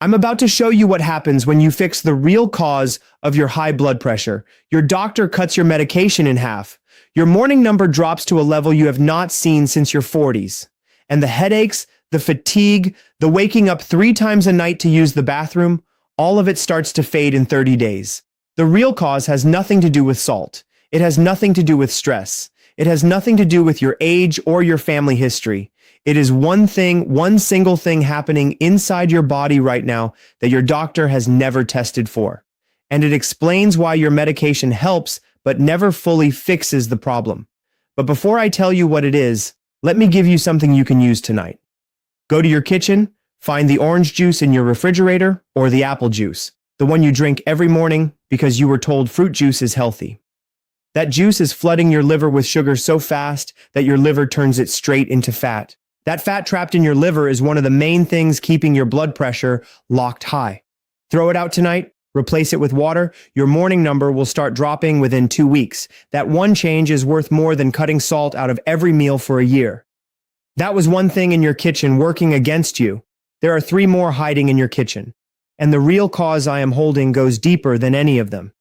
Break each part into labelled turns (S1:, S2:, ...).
S1: I'm about to show you what happens when you fix the real cause of your high blood pressure. Your doctor cuts your medication in half. Your morning number drops to a level you have not seen since your 40s. And the headaches, the fatigue, the waking up 3 times a night to use the bathroom, all of it starts to fade in 30 days. The real cause has nothing to do with salt. It has nothing to do with stress. It has nothing to do with your age or your family history. It is one single thing happening inside your body right now that your doctor has never tested for. And it explains why your medication helps but never fully fixes the problem. But before I tell you what it is, let me give you something you can use tonight. Go to your kitchen, find the orange juice in your refrigerator or the apple juice, the one you drink every morning because you were told fruit juice is healthy. That juice is flooding your liver with sugar so fast that your liver turns it straight into fat. That fat trapped in your liver is one of the main things keeping your blood pressure locked high. Throw it out tonight, replace it with water, your morning number will start dropping within 2 weeks. That one change is worth more than cutting salt out of every meal for a year. That was one thing in your kitchen working against you. There are 3 more hiding in your kitchen. And the real cause I am holding goes deeper than any of them.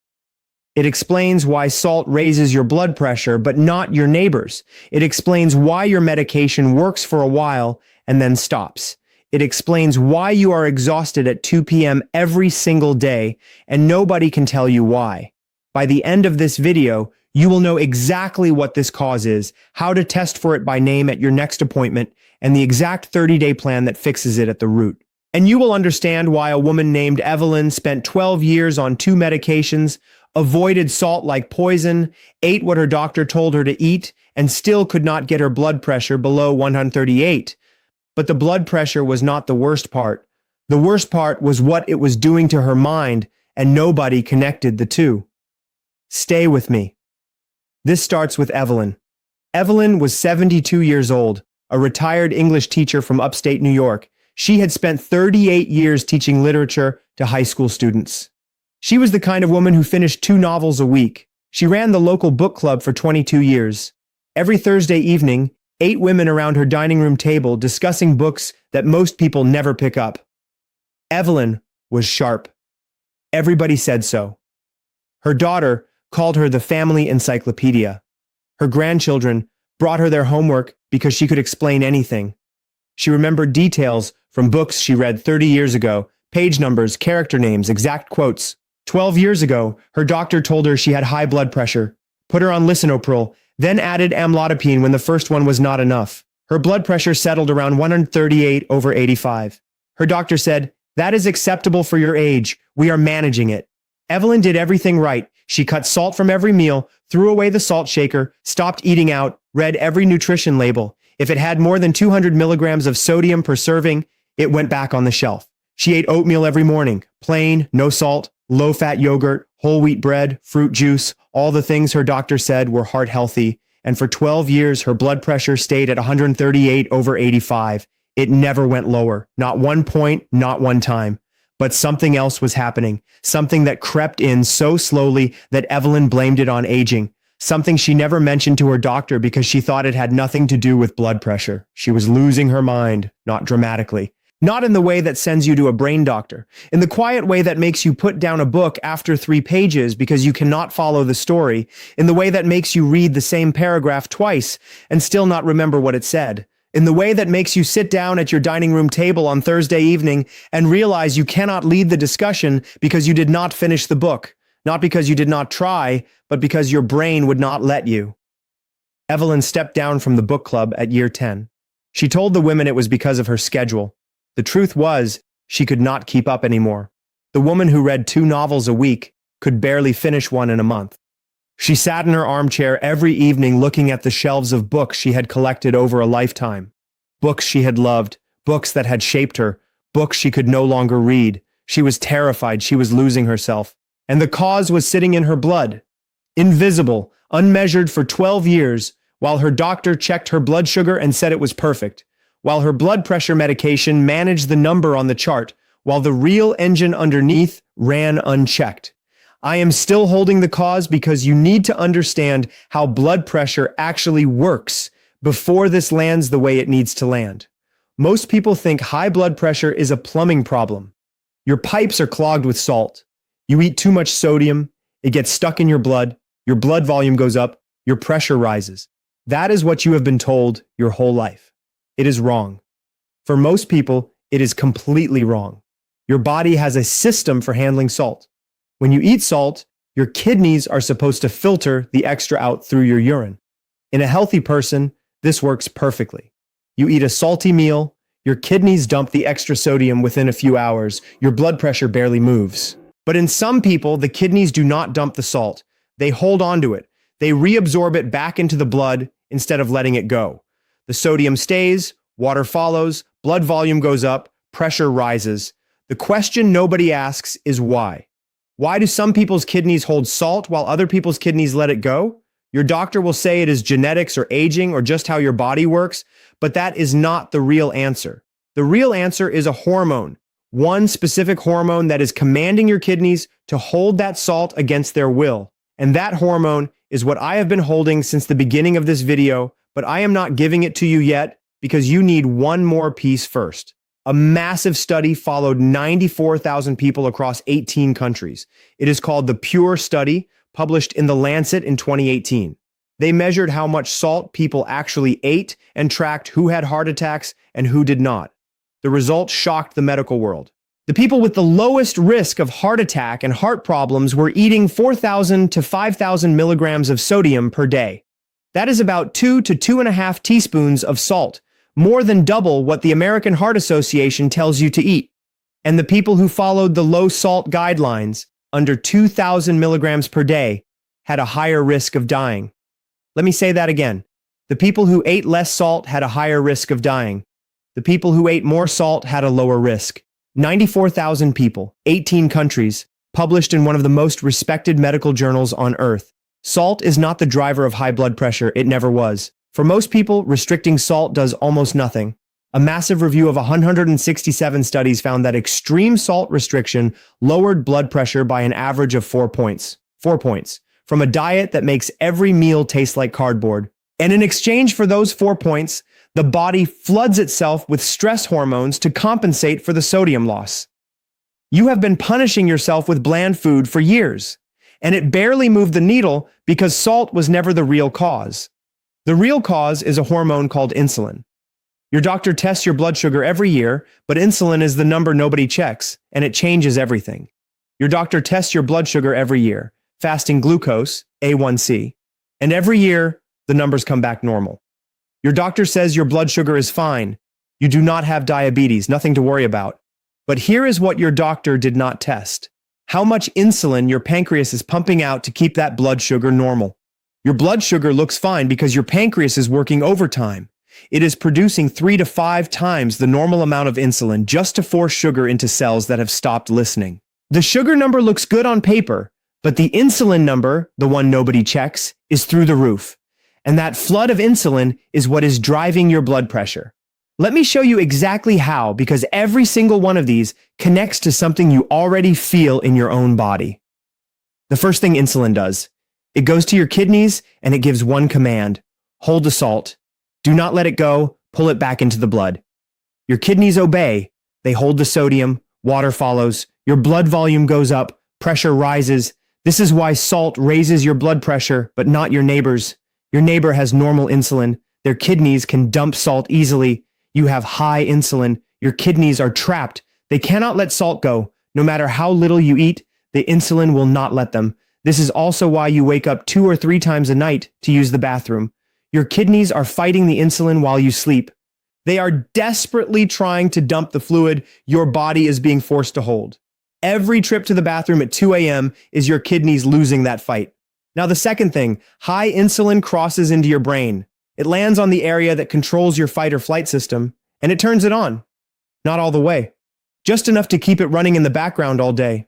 S1: It explains why salt raises your blood pressure, but not your neighbor's. It explains why your medication works for a while and then stops. It explains why you are exhausted at 2 p.m. every single day, and nobody can tell you why. By the end of this video, you will know exactly what this cause is, how to test for it by name at your next appointment, and the exact 30-day plan that fixes it at the root. And you will understand why a woman named Evelyn spent 12 years on 2 medications, avoided salt like poison, ate what her doctor told her to eat, and still could not get her blood pressure below 138. But the blood pressure was not the worst part. The worst part was what it was doing to her mind, and nobody connected the two. Stay with me. This starts with Evelyn. Evelyn was 72 years old, a retired English teacher from upstate New York. She had spent 38 years teaching literature to high school students. She was the kind of woman who finished 2 novels a week. She ran the local book club for 22 years. Every Thursday evening, 8 women around her dining room table discussing books that most people never pick up. Evelyn was sharp. Everybody said so. Her daughter called her the family encyclopedia. Her grandchildren brought her their homework because she could explain anything. She remembered details from books she read 30 years ago, page numbers, character names, exact quotes. 12 years ago, her doctor told her she had high blood pressure, put her on lisinopril, then added amlodipine when the first one was not enough. Her blood pressure settled around 138/85. Her doctor said, "That is acceptable for your age. We are managing it." Evelyn did everything right. She cut salt from every meal, threw away the salt shaker, stopped eating out, read every nutrition label. If it had more than 200 milligrams of sodium per serving, it went back on the shelf. She ate oatmeal every morning, plain, no salt, low-fat yogurt, whole wheat bread, fruit juice, all the things her doctor said were heart healthy. And for 12 years, her blood pressure stayed at 138/85. It never went lower. Not one point, not one time. But something else was happening. Something that crept in so slowly that Evelyn blamed it on aging. Something she never mentioned to her doctor because she thought it had nothing to do with blood pressure. She was losing her mind, not dramatically. Not in the way that sends you to a brain doctor. In the quiet way that makes you put down a book after 3 pages because you cannot follow the story. In the way that makes you read the same paragraph twice and still not remember what it said. In the way that makes you sit down at your dining room table on Thursday evening and realize you cannot lead the discussion because you did not finish the book. Not because you did not try, but because your brain would not let you. Evelyn stepped down from the book club at year 10. She told the women it was because of her schedule. The truth was, she could not keep up anymore. The woman who read 2 novels a week could barely finish one in a month. She sat in her armchair every evening looking at the shelves of books she had collected over a lifetime. Books she had loved, books that had shaped her, books she could no longer read. She was terrified she was losing herself. And the cause was sitting in her blood. Invisible, unmeasured for 12 years, while her doctor checked her blood sugar and said it was perfect. While her blood pressure medication managed the number on the chart, while the real engine underneath ran unchecked. I am still holding the cause because you need to understand how blood pressure actually works before this lands the way it needs to land. Most people think high blood pressure is a plumbing problem. Your pipes are clogged with salt. You eat too much sodium, it gets stuck in your blood volume goes up, your pressure rises. That is what you have been told your whole life. It is wrong. For most people, it is completely wrong. Your body has a system for handling salt. When you eat salt, your kidneys are supposed to filter the extra out through your urine. In a healthy person, this works perfectly. You eat a salty meal, your kidneys dump the extra sodium within a few hours, your blood pressure barely moves. But in some people, the kidneys do not dump the salt. They hold on to it. They reabsorb it back into the blood instead of letting it go. The sodium stays, water follows, blood volume goes up, pressure rises. The question nobody asks is why. Why do some people's kidneys hold salt while other people's kidneys let it go? Your doctor will say it is genetics or aging or just how your body works, but that is not the real answer. The real answer is a hormone, one specific hormone that is commanding your kidneys to hold that salt against their will. And that hormone is what I have been holding since the beginning of this video, but I am not giving it to you yet because you need one more piece first. A massive study followed 94,000 people across 18 countries. It is called the PURE study, published in The Lancet in 2018. They measured how much salt people actually ate and tracked who had heart attacks and who did not. The results shocked the medical world. The people with the lowest risk of heart attack and heart problems were eating 4,000 to 5,000 milligrams of sodium per day. That is about 2 to 2.5 teaspoons of salt, more than double what the American Heart Association tells you to eat. And the people who followed the low salt guidelines, under 2,000 milligrams per day, had a higher risk of dying. Let me say that again. The people who ate less salt had a higher risk of dying. The people who ate more salt had a lower risk. 94,000 people, 18 countries, published in one of the most respected medical journals on earth. Salt is not the driver of high blood pressure. It never was. For most people, restricting salt does almost nothing. A massive review of 167 studies found that extreme salt restriction lowered blood pressure by an average of 4 points. 4 points. From a diet that makes every meal taste like cardboard. And in exchange for those 4 points, the body floods itself with stress hormones to compensate for the sodium loss. You have been punishing yourself with bland food for years, and it barely moved the needle because salt was never the real cause. The real cause is a hormone called insulin. Your doctor tests your blood sugar every year, but insulin is the number nobody checks, and it changes everything. Your doctor tests your blood sugar every year, fasting glucose, A1C, and every year, the numbers come back normal. Your doctor says your blood sugar is fine. You do not have diabetes, nothing to worry about. But here is what your doctor did not test. How much insulin your pancreas is pumping out to keep that blood sugar normal. Your blood sugar looks fine because your pancreas is working overtime. It is producing 3 to 5 times the normal amount of insulin just to force sugar into cells that have stopped listening. The sugar number looks good on paper, but the insulin number, the one nobody checks, is through the roof. And that flood of insulin is what is driving your blood pressure. Let me show you exactly how, because every single one of these connects to something you already feel in your own body. The first thing insulin does, it goes to your kidneys and it gives one command: hold the salt. Do not let it go, pull it back into the blood. Your kidneys obey, they hold the sodium, water follows, your blood volume goes up, pressure rises. This is why salt raises your blood pressure, but not your neighbor's. Your neighbor has normal insulin. Their kidneys can dump salt easily. You have high insulin. Your kidneys are trapped. They cannot let salt go. No matter how little you eat, the insulin will not let them. This is also why you wake up 2 or 3 times a night to use the bathroom. Your kidneys are fighting the insulin while you sleep. They are desperately trying to dump the fluid your body is being forced to hold. Every trip to the bathroom at 2 a.m. is your kidneys losing that fight. Now, the second thing, high insulin crosses into your brain. It lands on the area that controls your fight or flight system, and it turns it on. Not all the way. Just enough to keep it running in the background all day.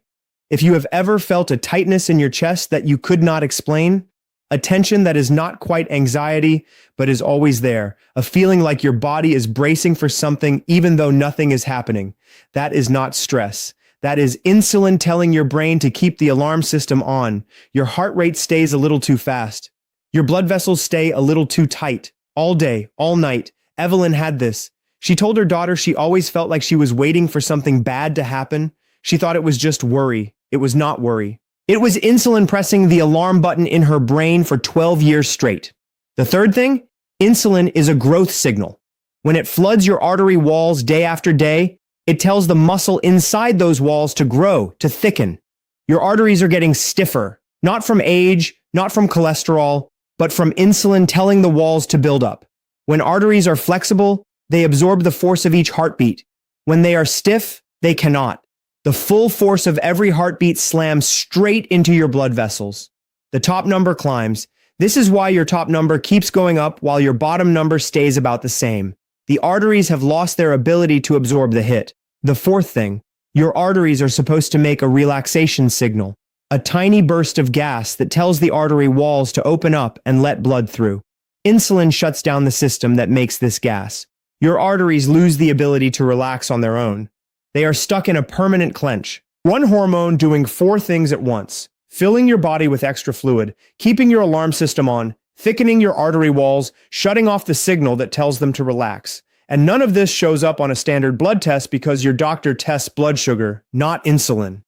S1: If you have ever felt a tightness in your chest that you could not explain, a tension that is not quite anxiety, but is always there, a feeling like your body is bracing for something even though nothing is happening, that is not stress. That is insulin telling your brain to keep the alarm system on. Your heart rate stays a little too fast. Your blood vessels stay a little too tight. All day, all night. Evelyn had this. She told her daughter she always felt like she was waiting for something bad to happen. She thought it was just worry. It was not worry. It was insulin pressing the alarm button in her brain for 12 years straight. The third thing, insulin is a growth signal. When it floods your artery walls day after day, it tells the muscle inside those walls to grow, to thicken. Your arteries are getting stiffer, not from age, not from cholesterol, but from insulin telling the walls to build up. When arteries are flexible, they absorb the force of each heartbeat. When they are stiff, they cannot. The full force of every heartbeat slams straight into your blood vessels. The top number climbs. This is why your top number keeps going up while your bottom number stays about the same. The arteries have lost their ability to absorb the hit. The fourth thing, your arteries are supposed to make a relaxation signal, a tiny burst of gas that tells the artery walls to open up and let blood through. Insulin shuts down the system that makes this gas. Your arteries lose the ability to relax on their own. They are stuck in a permanent clench. One hormone doing four things at once: filling your body with extra fluid, keeping your alarm system on, thickening your artery walls, shutting off the signal that tells them to relax. And none of this shows up on a standard blood test because your doctor tests blood sugar, not insulin.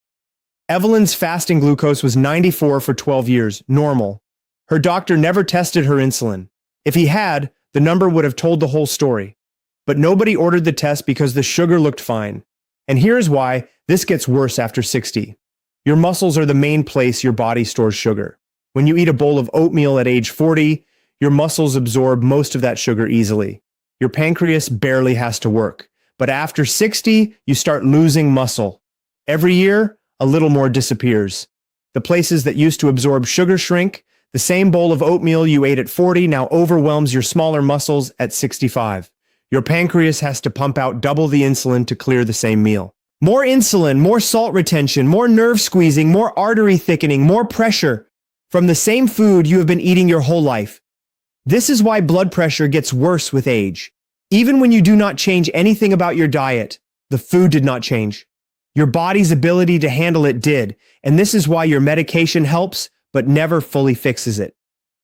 S1: Evelyn's fasting glucose was 94 for 12 years, normal. Her doctor never tested her insulin. If he had, the number would have told the whole story. But nobody ordered the test because the sugar looked fine. And here's why this gets worse after 60. Your muscles are the main place your body stores sugar. When you eat a bowl of oatmeal at age 40, your muscles absorb most of that sugar easily. Your pancreas barely has to work. But after 60, you start losing muscle. Every year, a little more disappears. The places that used to absorb sugar shrink. The same bowl of oatmeal you ate at 40 now overwhelms your smaller muscles at 65. Your pancreas has to pump out double the insulin to clear the same meal. More insulin, more salt retention, more nerve squeezing, more artery thickening, more pressure from the same food you have been eating your whole life. This is why blood pressure gets worse with age. Even when you do not change anything about your diet, the food did not change. Your body's ability to handle it did, and this is why your medication helps, but never fully fixes it.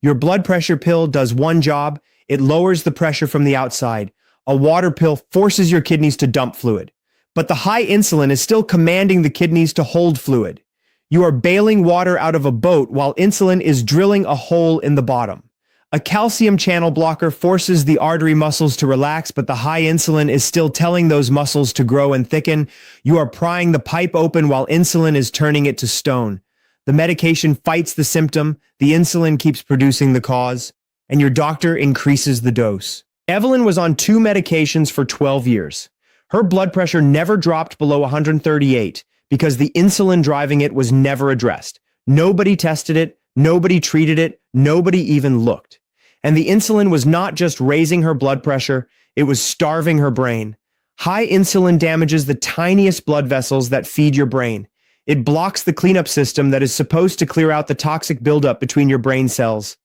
S1: Your blood pressure pill does one job: it lowers the pressure from the outside. A water pill forces your kidneys to dump fluid. But the high insulin is still commanding the kidneys to hold fluid. You are bailing water out of a boat while insulin is drilling a hole in the bottom. A calcium channel blocker forces the artery muscles to relax, but the high insulin is still telling those muscles to grow and thicken. You are prying the pipe open while insulin is turning it to stone. The medication fights the symptom, the insulin keeps producing the cause, and your doctor increases the dose. Evelyn was on 2 medications for 12 years. Her blood pressure never dropped below 138 because the insulin driving it was never addressed. Nobody tested it, nobody treated it, nobody even looked. And the insulin was not just raising her blood pressure, it was starving her brain. High insulin damages the tiniest blood vessels that feed your brain. It blocks the cleanup system that is supposed to clear out the toxic buildup between your brain cells.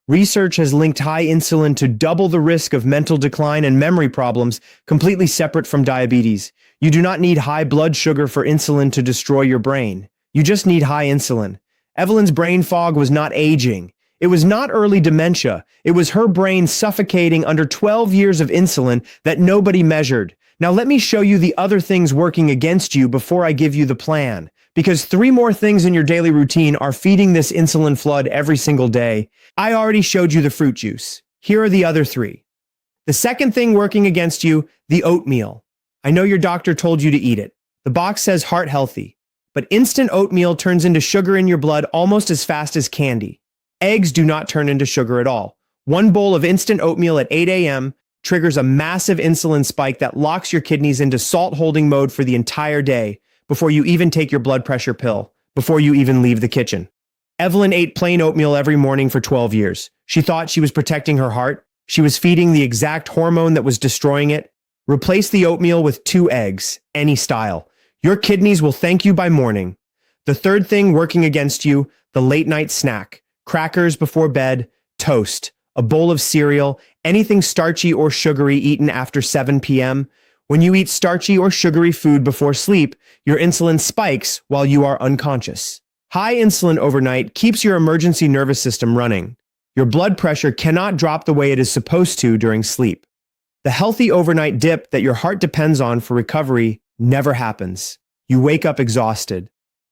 S1: Research has linked high insulin to double the risk of mental decline and memory problems, completely separate from diabetes. You do not need high blood sugar for insulin to destroy your brain. You just need high insulin. Evelyn's brain fog was not aging. It was not early dementia. It was her brain suffocating under 12 years of insulin that nobody measured. Now let me show you the other things working against you before I give you the plan. Because 3 more things in your daily routine are feeding this insulin flood every single day. I already showed you the fruit juice. Here are the other 3. The second thing working against you, the oatmeal. I know your doctor told you to eat it. The box says heart healthy. But instant oatmeal turns into sugar in your blood almost as fast as candy. Eggs do not turn into sugar at all. 1 bowl of instant oatmeal at 8 a.m. triggers a massive insulin spike that locks your kidneys into salt-holding mode for the entire day, before you even take your blood pressure pill, before you even leave the kitchen. Evelyn ate plain oatmeal every morning for 12 years. She thought she was protecting her heart. She was feeding the exact hormone that was destroying it. Replace the oatmeal with 2 eggs, any style. Your kidneys will thank you by morning. The third thing working against you, the late night snack. Crackers before bed, toast, a bowl of cereal, anything starchy or sugary eaten after 7 p.m. When you eat starchy or sugary food before sleep, your insulin spikes while you are unconscious. High insulin overnight keeps your emergency nervous system running. Your blood pressure cannot drop the way it is supposed to during sleep. The healthy overnight dip that your heart depends on for recovery never happens. You wake up exhausted.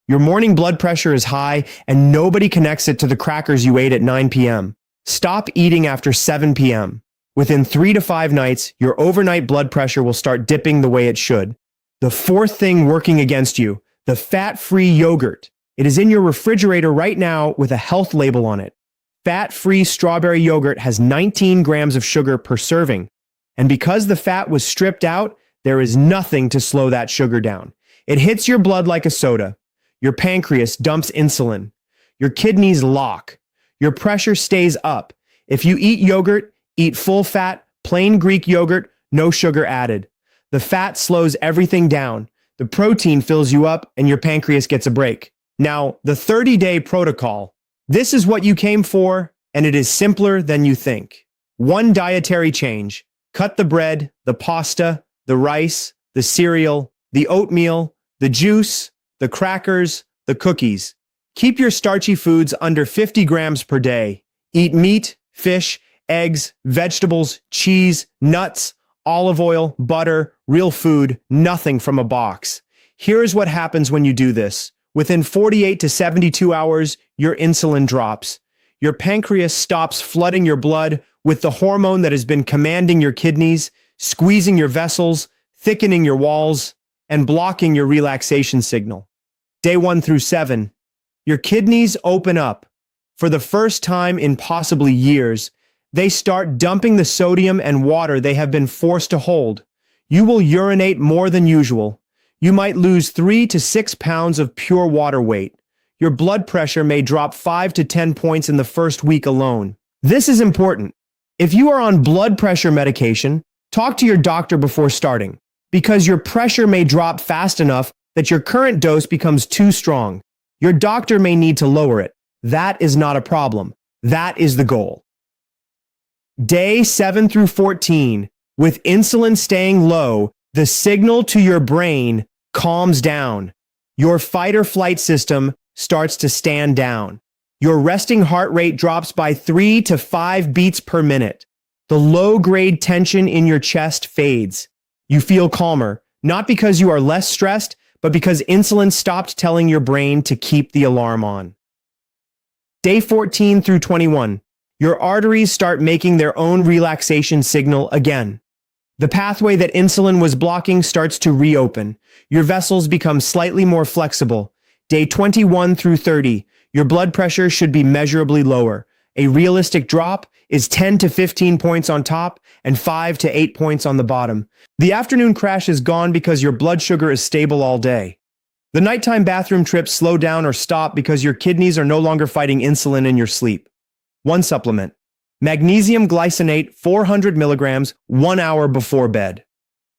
S1: Your morning blood pressure is high and nobody connects it to the crackers you ate at 9 p.m. Stop eating after 7 p.m. Within 3 to 5 nights, your overnight blood pressure will start dipping the way it should. The fourth thing working against you, the fat-free yogurt. It is in your refrigerator right now with a health label on it. Fat-free strawberry yogurt has 19 grams of sugar per serving. And because the fat was stripped out, there is nothing to slow that sugar down. It hits your blood like a soda. Your pancreas dumps insulin. Your kidneys lock. Your pressure stays up. If you eat yogurt, eat full-fat, plain Greek yogurt, no sugar added. The fat slows everything down. The protein fills you up and your pancreas gets a break. Now, the 30-day protocol. This is what you came for, and it is simpler than you think. One dietary change. Cut the bread, the pasta, the rice, the cereal, the oatmeal, the juice, the crackers, the cookies. Keep your starchy foods under 50 grams per day. Eat meat, fish, eggs, vegetables, cheese, nuts, olive oil, butter, real food, nothing from a box. Here's what happens when you do this. Within 48 to 72 hours, your insulin drops. Your pancreas stops flooding your blood with the hormone that has been commanding your kidneys, squeezing your vessels, thickening your walls, and blocking your relaxation signal. Day 1 through 7, your kidneys open up. For the first time in possibly years, they start dumping the sodium and water they have been forced to hold. You will urinate more than usual. You might lose 3 to 6 pounds of pure water weight. Your blood pressure may drop 5 to 10 points in the first week alone. This is important. If you are on blood pressure medication, talk to your doctor before starting, because your pressure may drop fast enough that your current dose becomes too strong. Your doctor may need to lower it. That is not a problem. That is the goal. Day 7 through 14, with insulin staying low, the signal to your brain calms down. Your fight or flight system starts to stand down. Your resting heart rate drops by 3 to 5 beats per minute. The low-grade tension in your chest fades. You feel calmer, not because you are less stressed, but because insulin stopped telling your brain to keep the alarm on. Day 14 through 21, your arteries start making their own relaxation signal again. The pathway that insulin was blocking starts to reopen. Your vessels become slightly more flexible. Day 21 through 30, your blood pressure should be measurably lower. A realistic drop is 10 to 15 points on top and 5 to 8 points on the bottom. The afternoon crash is gone because your blood sugar is stable all day. The nighttime bathroom trips slow down or stop because your kidneys are no longer fighting insulin in your sleep. One supplement. Magnesium glycinate 400 milligrams 1 hour before bed.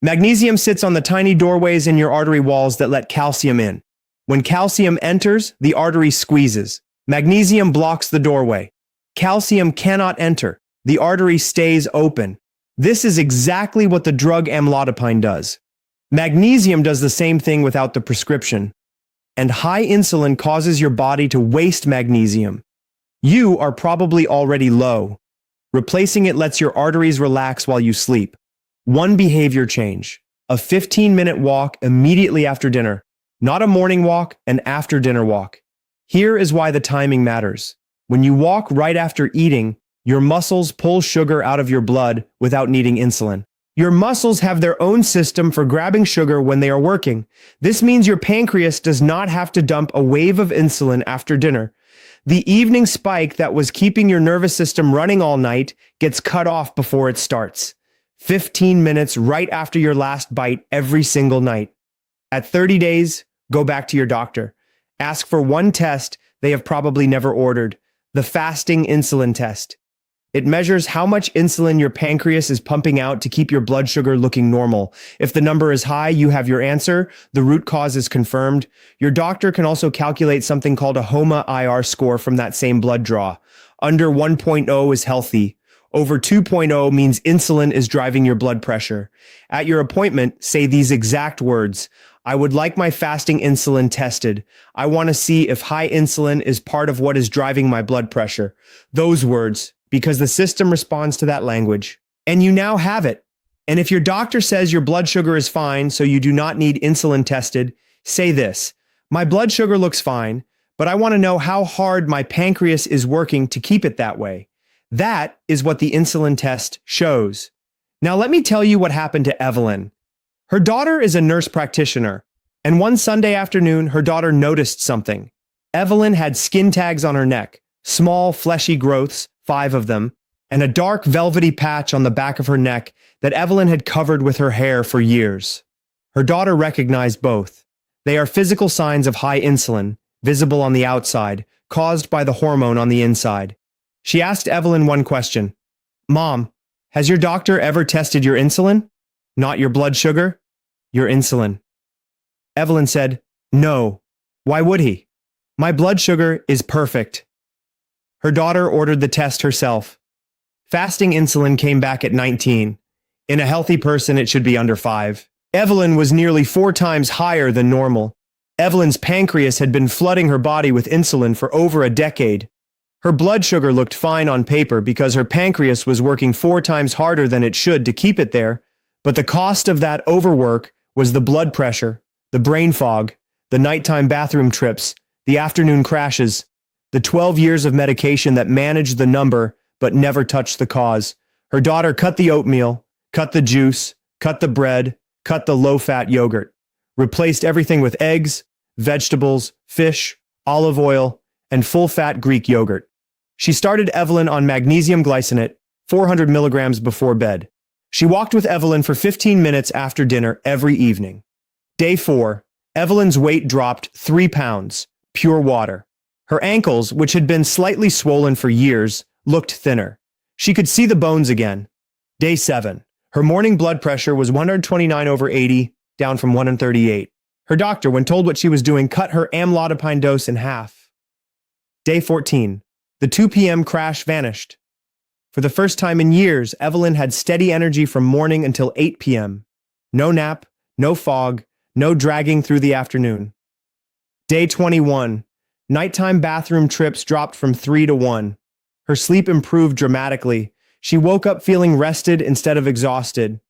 S1: Magnesium sits on the tiny doorways in your artery walls that let calcium in. When calcium enters, the artery squeezes. Magnesium blocks the doorway. Calcium cannot enter. The artery stays open. This is exactly what the drug amlodipine does. Magnesium does the same thing without the prescription. And high insulin causes your body to waste magnesium. You are probably already low. Replacing it lets your arteries relax while you sleep. One behavior change. A 15-minute walk immediately after dinner. Not a morning walk, an after-dinner walk. Here is why the timing matters. When you walk right after eating, your muscles pull sugar out of your blood without needing insulin. Your muscles have their own system for grabbing sugar when they are working. This means your pancreas does not have to dump a wave of insulin after dinner. The evening spike that was keeping your nervous system running all night gets cut off before it starts. 15 minutes right after your last bite every single night. At 30 days, go back to your doctor. Ask for one test they have probably never ordered, the fasting insulin test. It measures how much insulin your pancreas is pumping out to keep your blood sugar looking normal. If the number is high, you have your answer. The root cause is confirmed. Your doctor can also calculate something called a HOMA-IR score from that same blood draw. Under 1.0 is healthy. Over 2.0 means insulin is driving your blood pressure. At your appointment, say these exact words. I would like my fasting insulin tested. I want to see if high insulin is part of what is driving my blood pressure. Those words, because the system responds to that language. And you now have it. And if your doctor says your blood sugar is fine, so you do not need insulin tested, Say this: my blood sugar looks fine, but I want to know how hard my pancreas is working to keep it that way. That is what the insulin test shows. Now let me tell you what happened to Evelyn. Her daughter is a nurse practitioner, and one Sunday afternoon, her daughter noticed something. Evelyn had skin tags on her neck, small fleshy growths, 5 of them, and a dark velvety patch on the back of her neck that Evelyn had covered with her hair for years. Her daughter recognized both. They are physical signs of high insulin, visible on the outside, caused by the hormone on the inside. She asked Evelyn one question. "Mom, has your doctor ever tested your insulin? Not your blood sugar, your insulin." Evelyn said, "No. Why would he? My blood sugar is perfect." Her daughter ordered the test herself. Fasting insulin came back at 19. In a healthy person, it should be under 5. Evelyn was nearly 4 times higher than normal. Evelyn's pancreas had been flooding her body with insulin for over a decade. Her blood sugar looked fine on paper because her pancreas was working 4 times harder than it should to keep it there, but the cost of that overwork was the blood pressure, the brain fog, the nighttime bathroom trips, the afternoon crashes, the 12 years of medication that managed the number but never touched the cause. Her daughter cut the oatmeal, cut the juice, cut the bread, cut the low-fat yogurt, replaced everything with eggs, vegetables, fish, olive oil, and full-fat Greek yogurt. She started Evelyn on magnesium glycinate, 400 milligrams before bed. She walked with Evelyn for 15 minutes after dinner every evening. Day 4, Evelyn's weight dropped 3 pounds, pure water. Her ankles, which had been slightly swollen for years, looked thinner. She could see the bones again. Day 7, her morning blood pressure was 129/80, down from 138. Her doctor, when told what she was doing, cut her amlodipine dose in half. Day 14, the 2 p.m. crash vanished. For the first time in years, Evelyn had steady energy from morning until 8 p.m. No nap, no fog, no dragging through the afternoon. Day 21, nighttime bathroom trips dropped from 3 to 1. Her sleep improved dramatically. She woke up feeling rested instead of exhausted.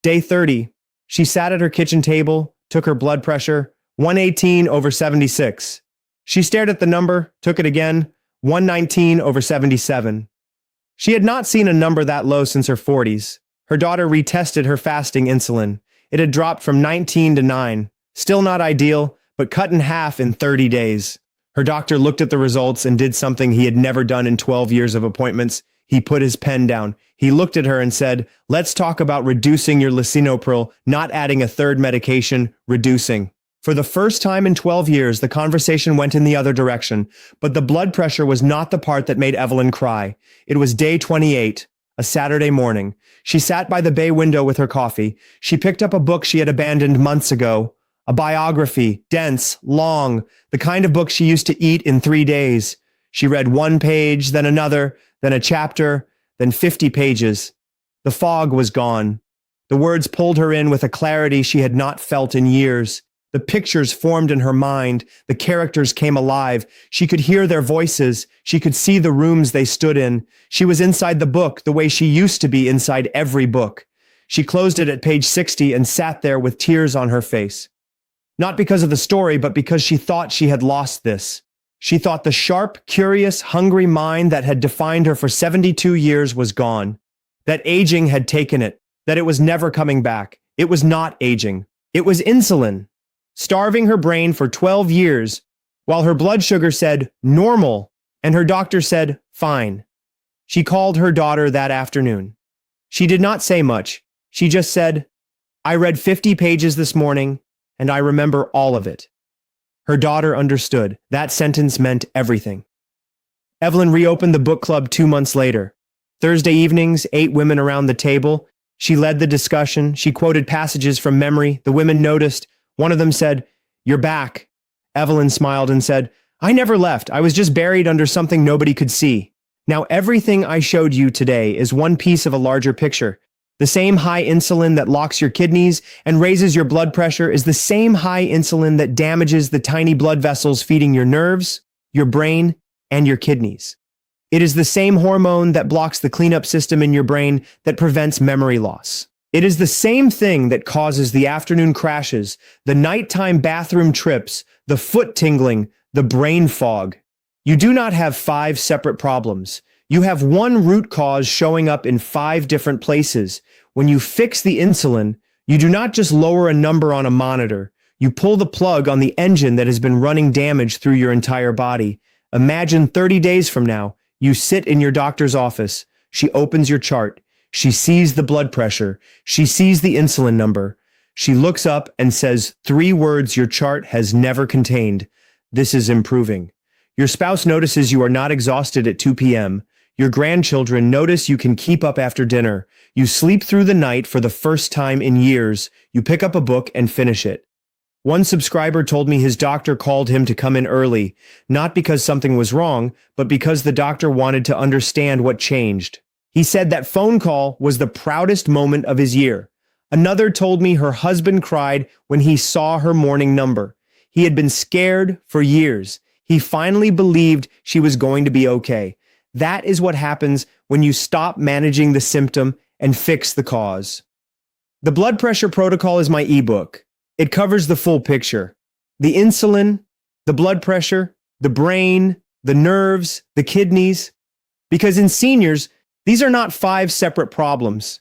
S1: Day 30, she sat at her kitchen table, took her blood pressure, 118/76. She stared at the number, took it again, 119/77. She had not seen a number that low since her 40s. Her daughter retested her fasting insulin. It had dropped from 19 to 9. Still not ideal, but cut in half in 30 days. Her doctor looked at the results and did something he had never done in 12 years of appointments. He put his pen down. He looked at her and said, "Let's talk about reducing your lisinopril, not adding a third medication, reducing." For the first time in 12 years, the conversation went in the other direction, but the blood pressure was not the part that made Evelyn cry. It was day 28, a Saturday morning. She sat by the bay window with her coffee. She picked up a book she had abandoned months ago. A biography, dense, long, the kind of book she used to eat in 3 days. She read 1 page, then another, then a chapter, then 50 pages. The fog was gone. The words pulled her in with a clarity she had not felt in years. The pictures formed in her mind. The characters came alive. She could hear their voices. She could see the rooms they stood in. She was inside the book the way she used to be inside every book. She closed it at page 60 and sat there with tears on her face. Not because of the story, but because she thought she had lost this. She thought the sharp, curious, hungry mind that had defined her for 72 years was gone. That aging had taken it. That it was never coming back. It was not aging. It was insulin, starving her brain for 12 years, while her blood sugar said normal, and her doctor said fine. She called her daughter that afternoon. She did not say much. She just said, "I read 50 pages this morning, and I remember all of it." Her daughter understood. That sentence meant everything. Evelyn reopened the book club 2 months later. Thursday evenings, 8 women around the table. She led the discussion. She quoted passages from memory. The women noticed. One of them said, "You're back." Evelyn smiled and said, "I never left. I was just buried under something nobody could see. Now everything I showed you today is one piece of a larger picture. The same high insulin that locks your kidneys and raises your blood pressure is the same high insulin that damages the tiny blood vessels feeding your nerves, your brain, and your kidneys. It is the same hormone that blocks the cleanup system in your brain that prevents memory loss. It is the same thing that causes the afternoon crashes, the nighttime bathroom trips, the foot tingling, the brain fog. You do not have 5 separate problems. You have one root cause showing up in 5 different places. When you fix the insulin, you do not just lower a number on a monitor. You pull the plug on the engine that has been running damage through your entire body. Imagine 30 days from now, you sit in your doctor's office. She opens your chart. She sees the blood pressure. She sees the insulin number. She looks up and says 3 words your chart has never contained. This is improving. Your spouse notices you are not exhausted at 2 p.m. Your grandchildren notice you can keep up after dinner. You sleep through the night for the first time in years. You pick up a book and finish it. One subscriber told me his doctor called him to come in early, not because something was wrong, but because the doctor wanted to understand what changed. He said that phone call was the proudest moment of his year. Another told me her husband cried when he saw her morning number. He had been scared for years. He finally believed she was going to be okay. That is what happens when you stop managing the symptom and fix the cause. The blood pressure protocol is my ebook. It covers the full picture. The insulin, the blood pressure, the brain, the nerves, the kidneys. Because in seniors, these are not 5 separate problems.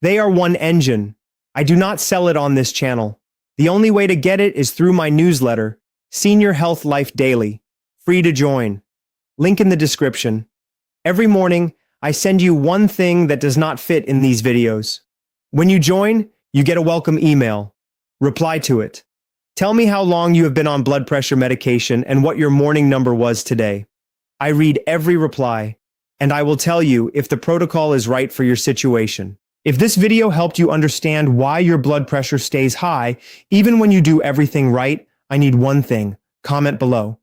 S1: They are one engine. I do not sell it on this channel. The only way to get it is through my newsletter, Senior Health Life Daily. Free to join. Link in the description. Every morning, I send you one thing that does not fit in these videos. When you join, you get a welcome email. Reply to it. Tell me how long you have been on blood pressure medication and what your morning number was today. I read every reply, and I will tell you if the protocol is right for your situation. If this video helped you understand why your blood pressure stays high, even when you do everything right, I need one thing. Comment below.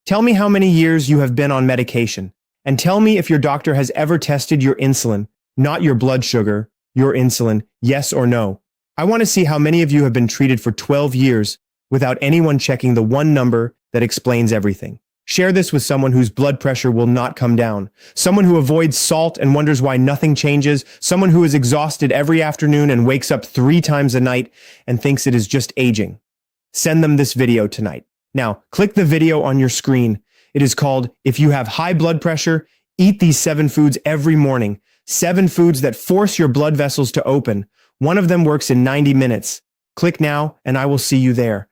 S1: Tell me how many years you have been on medication, and tell me if your doctor has ever tested your insulin, not your blood sugar, your insulin, yes or no. I want to see how many of you have been treated for 12 years without anyone checking the one number that explains everything. Share this with someone whose blood pressure will not come down, someone who avoids salt and wonders why nothing changes, someone who is exhausted every afternoon and wakes up 3 times a night and thinks it is just aging. Send them this video tonight. Now, click the video on your screen. It is called, If You Have High Blood Pressure, Eat These 7 Foods Every Morning. 7 foods that force your blood vessels to open. One of them works in 90 minutes. Click now, and I will see you there.